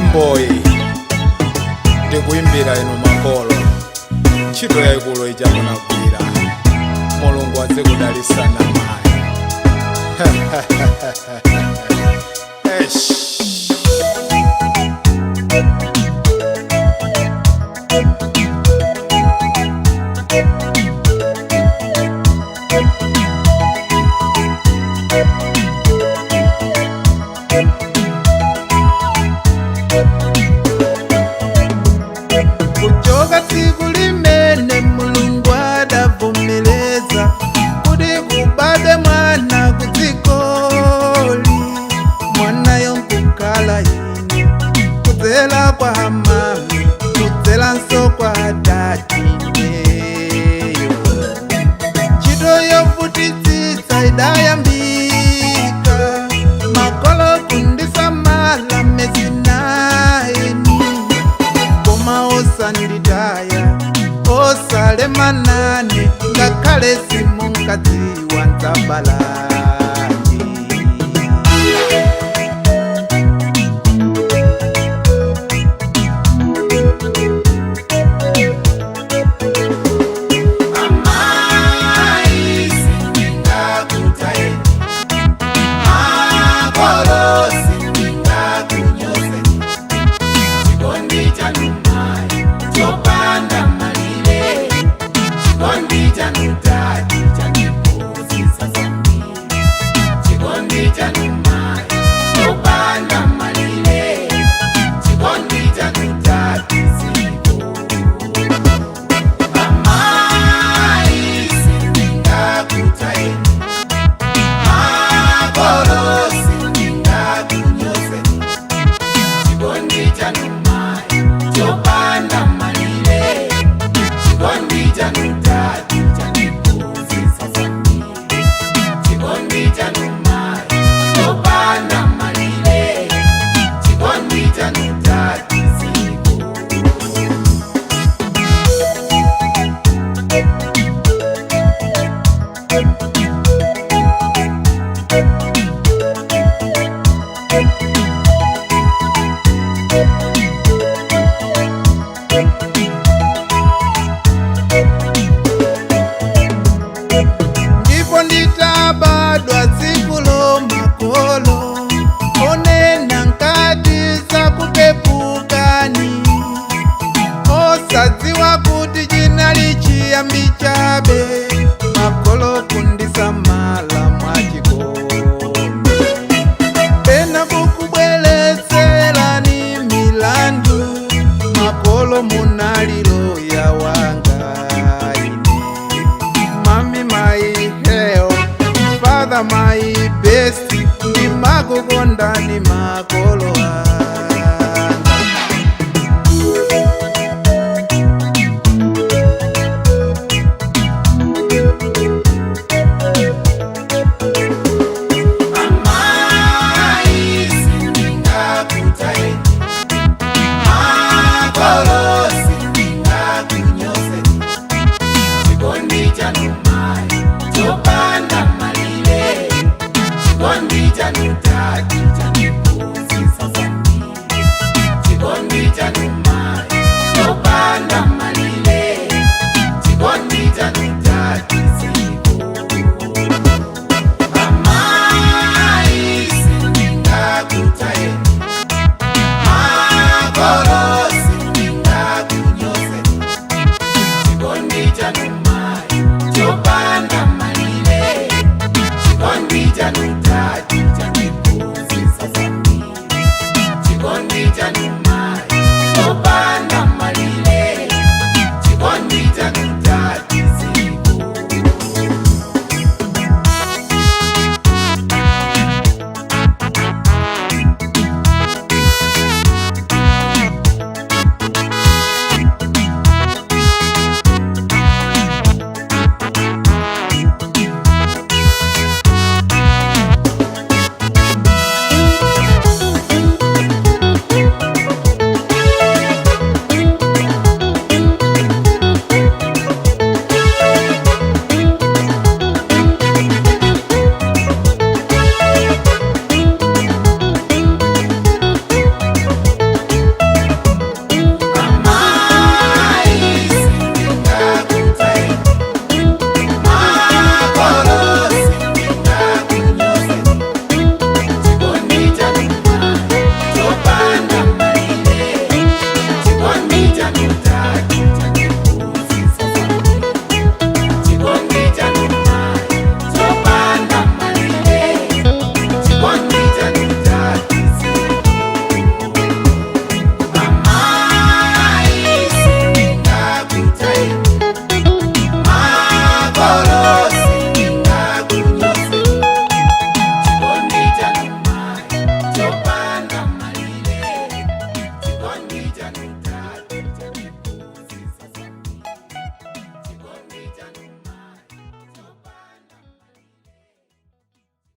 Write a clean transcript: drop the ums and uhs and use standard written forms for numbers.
nyimboyi ndikuimbira inu makolo, ntchito yayikulu ija munagwira. Mulungu azikudalisani mayi. Kuchoka tsiku limene Mulungu adavomeleza kuti kubadwe mwana kudzikoli, mwana yonkukhala ine kudzera kwa amami kudzeranso kwa adadineyo. Ntchito yovutitsitsa idayambika, makolo kundisamala mezi 9, koma osanditaya osalemanane ngakhale simunkadziwa nzabalani. Ndipo nditabadwa tsiku lomakolo onena nkati zakupepukani, osadziwa kuti chinali chiyambi chabe, makolo kundisamala mwachikondi. Pena kukubweretserani milandu, makolo munali loya wanga ine. Mami my hell, father my best, ndimakukonda ndi makolo anga. Chopanda malile, chikondi cha nutati cha